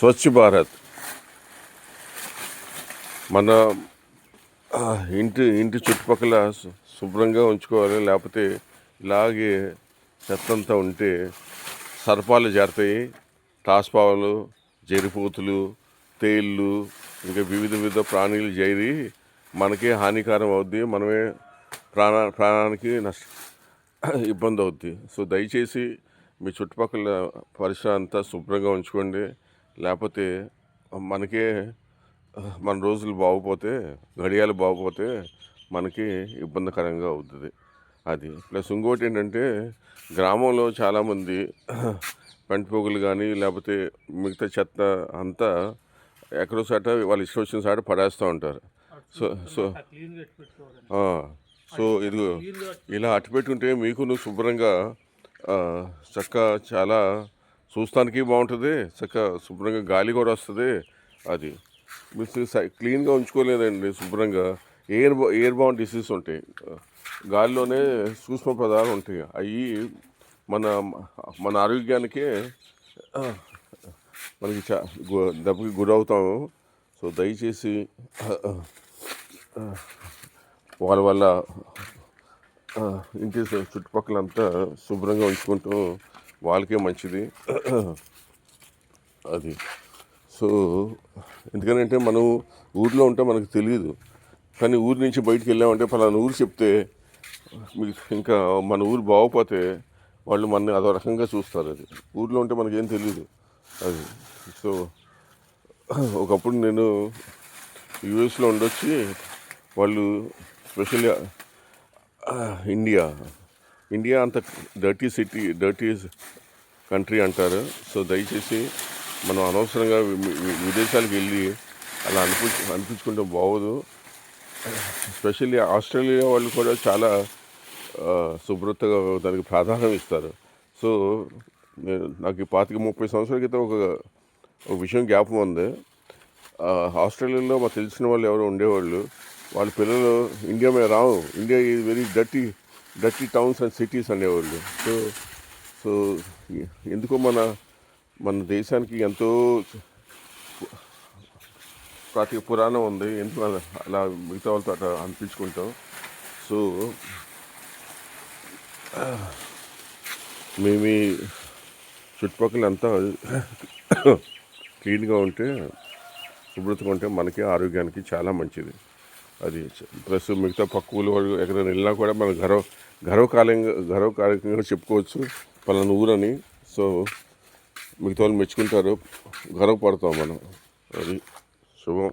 స్వచ్ఛ భారత్ మన ఇంటి చుట్టుపక్కల శుభ్రంగా ఉంచుకోవాలి. లేకపోతే ఇలాగే చెత్తంతా ఉంటే సర్పాలు చేరతాయి, తాస్పాములు, జరిపోతులు, తేళ్ళు, ఇంకా వివిధ ప్రాణులు చేరి మనకే హానికరం అవుద్ది. మనమే ప్రాణానికి ఇబ్బంది అవుద్ది. సో దయచేసి మీ చుట్టుపక్కల పరిసరం అంతా శుభ్రంగా ఉంచుకోండి. లేకపోతే మనకే మన రోజులు బాగుపోతే, గడియాలు బాగుపోతే మనకి ఇబ్బందికరంగా అవుతుంది. అది ప్లస్ ఇంకోటి ఏంటంటే, గ్రామంలో చాలామంది పెంటపోగులు కానీ లేకపోతే మిగతా చెత్త అంతా ఎక్కడో సాట వాళ్ళు ఇష్టం వచ్చిన సాట పడేస్తూ ఉంటారు. సో సో సో ఇదిగో ఇలా అట్టు పెట్టుకుంటే మీకు శుభ్రంగా చక్కగా చాలా చూస్తానికి బాగుంటుంది, చక్కగా శుభ్రంగా గాలి కూడా వస్తుంది. అది మీరు క్లీన్గా ఉంచుకోలేదండి, శుభ్రంగా ఎయిర్ బౌండ్ డిసీజ్ ఉంటాయి, గాలిలోనే సూక్ష్మ పదార్థాలు ఉంటాయి. అవి మన మన ఆరోగ్యానికే మనకి దెబ్బకి గురవుతాము. సో దయచేసి వాళ్ళ ఇంటి చుట్టుపక్కలంతా శుభ్రంగా ఉంచుకుంటూ వాళ్ళకే మంచిది. అది సో ఎందుకంటే మనం ఊర్లో ఉంటే మనకు తెలియదు, కానీ ఊరి నుంచి బయటికి వెళ్ళామంటే పలానా ఊరు చెప్తే మీకు ఇంకా మన ఊరు బాగోపోతే వాళ్ళు మన అదో రకంగా చూస్తారు. అది ఊర్లో ఉంటే మనకేం తెలియదు. అది సో ఒకప్పుడు నేను యూఎస్లో ఉండొచ్చి వాళ్ళు స్పెషల్గా ఇండియా అంత డర్టీ కంట్రీ అంటారు. సో దయచేసి మనం అనవసరంగా విదేశాలకు వెళ్ళి అలా అనిపించుకుంటే బాగోదు. స్పెషల్లీ ఆస్ట్రేలియా వాళ్ళు కూడా చాలా శుభ్రతగా దానికి ప్రాధాన్యం ఇస్తారు. సో నాకు 25-30 సంవత్సరాల క్రితం ఒక విషయం జ్ఞాపకం ఉంది. ఆస్ట్రేలియాలో మాకు తెలిసిన వాళ్ళు ఎవరో ఉండేవాళ్ళు, వాళ్ళ పిల్లలు ఇండియా మీద రావు, India is very dirty towns and cities అనేవాళ్ళు. సో ఎందుకో మన దేశానికి ఎంతో పురాణం ఉంది, ఎందుకు అలా మిగతా వాళ్ళతో అట్లా అనిపించుకుంటాం. సో మేము చుట్టుపక్కల అంతా క్లీన్గా ఉంటే, శుభ్రతగా ఉంటే మనకి ఆరోగ్యానికి చాలా మంచిది. అది ప్లస్ మిగతా పక్క ఊళ్ళు వాళ్ళు ఎక్కడైనా వెళ్ళినా కూడా మనం గర్వకార్యంగా చెప్పుకోవచ్చు పలానా ఊరని. సో మిగతా వాళ్ళు మెచ్చుకుంటారు, గర్వపడతాం మనం. అది శుభం.